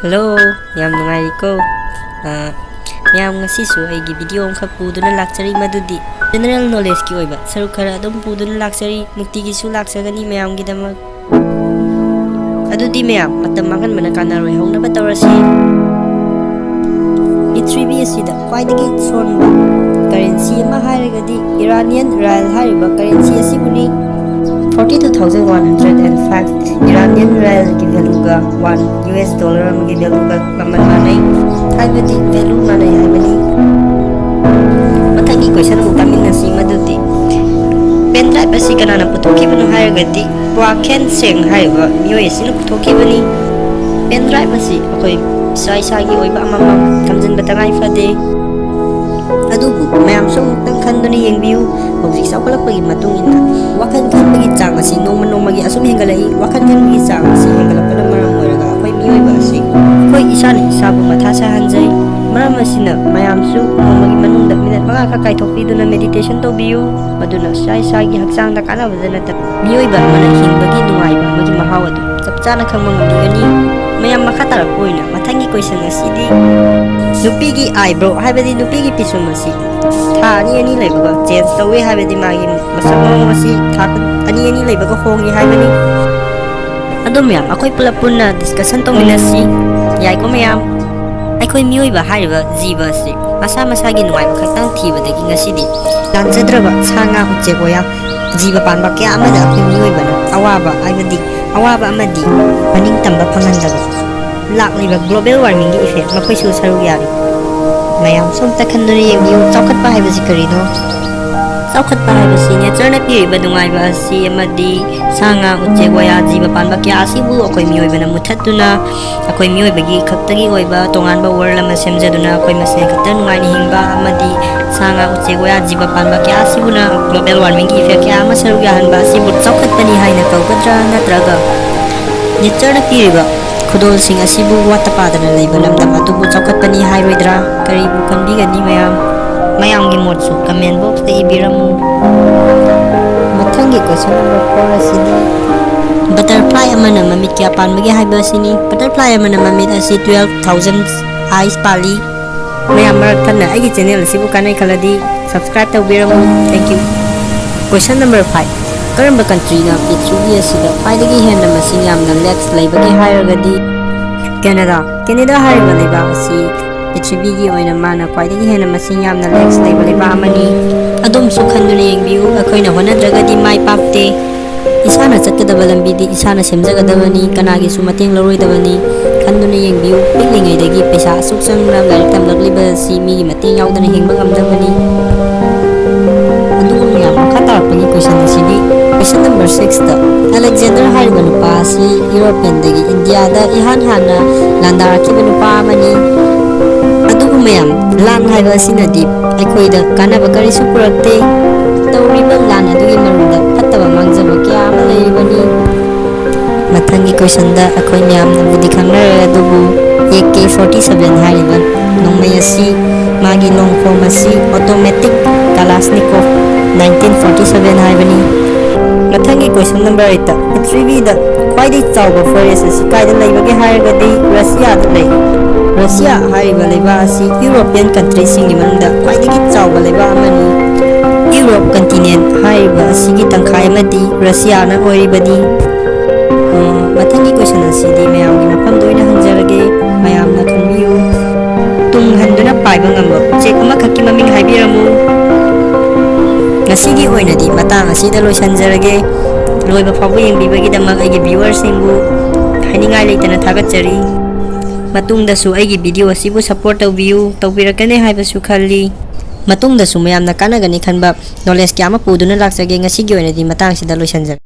Hello, yam nungai ko. Miyam ngasisu aigi video amkhak puduna laksari madudi general knowledge ki oiba saru khara adum puduna laksari nukti gi su laksagani miyam gi damak adudi miyam matam mangan mana kana roi hongna ba tawrasi P3B asida kwaidagi sonba currency ama hairagadi Iranian rial hariba currency asibuni 42,105 Iranian rial ki value ga 1 US dollar am ki value ga kaman manai haibadi value manai haibani matagi question mu tamin nasi madudi pen drive asi kanana putoki banu hairagadi Waken Seng haiba miyoi asina putoki bani pen drive asi akoi sai sagi oiba amamam kamjin batangai fade adubu mayam sung tang khanduni yengbiu hojik saukalakpagi matung inna wakan khanbagi chang asi noma gi asum hengalai wakan khanbagi chang asi hengalapana maram oiraga akoi miyoi ba asi akoi isani sabu matha sa hanjai maram asina mayam su nomagi manungda minute manga ka kaithokpiduna meditation tobiu maduna sai sagi hakchang da kana badana ta miyoi ba mana hingbagi nungai ba magi mahaw adu chapchana khangma ngamigani mayam makhatara koina mathangi question asidi nupigi eyebrow haibadi nupigi pisum asi tha ani leibaga change tawe haibadi magi masakmang asi tha ani leibaga hongi haibani adom yam akoi pulapuna discussion tongminasi yai ko mayam aikoi mioi ba haiba jiba si masa gi nuai khatang thibadagi ngasidi lanjadraba sanga uchegoya jiba panba kya amada akoi mioi bana awaba amadi maning tamba phangandaga lakliba global warming gi effect makoi su saru yari mayam som takhanduri yengbiu chawkhat pa haiba sikarino chawkhat pa haiba si nature na piriba dungai ba si amadi sanga uchegoya jiba panba kya asibu akoi mioi bana muthatuna akoi mioi bagi khaktagi oiba tonganba world ama semjaduna akoi mase khatan ngai ni hingba amadi sanga uchegoya jiba panba kya asibuna global warming gi effect kya ama saru yahanba asibu chawkhat pani haina kawgadra natraga nature na piriba khudol sing asibu watapadana leiba lamdam atubu chawkhatpani hairoidra karibu kanbigani mayam gi motsu comment box te ibiramu mathangi question number 4 asini butterfly amana mamit kya panbagi haiba asini butterfly amana mamit asi 12,000 eyes pali mayam marathana agi channel asibu kanai khaladi subscribe tawbiramu thank you question number 5 Karamba country na P3B asida khwaidagi henna masing yamna lakhs leibagi hairagadi Canada hariba leiba asi P3B gi oina mana khwaidagi henna masing yamna lakhs leiba leiba amani adom su khanduna yengbiu akhoina honadragadi mai papte isana chatkadaba lambidi isana semjagadabani kanagi su mateng loroidabani khanduna yengbiu piklingaidagi paisa asuk sangra larik tamlagliba si mi gi mateng yaudana hingba ngamdabani adum yam khatarpagi question asidi Question number 6 da Alexander hariba nupa asi European dagi India da ihan hana landarakiba nupa amani adubu mayam lan haiba asinadi aikoi da kanaba karisu purakte tawriba lan adugi marunda fattaba mangjaba kya ama leibani mathangi question da akoi mayam na budi khangnare adubu AK-47 hariba nongmai asi magi long form asi automatic Kalashnikov 1947 haibani mathangi question number 8 P3B da khwaidai chawba forest asi kaida leibage hairagadi Russia da lei Russia hariba leiba asi European countries singi manunda khwaidagi chawba leiba amani Europe continent hariba asigi tangkhai amadi Russia na oiribani mathangi question asidi mayamgi mafam doina hanjarage mayamna khanbiu tung handuna paiba ngamba check ama khaki maming haibiramu ngasigi oinadi matang asida loisanjarage loiba fabu yengbibagi damak aigi viewers singbu haningai leitana thagachari matungdasu aigi video asibu support tawbirakane haibasu khalli matungdasu mayamna kanagani khanba knowledge kyama puduna laksage ngasigi oinadi matang sida loisanjar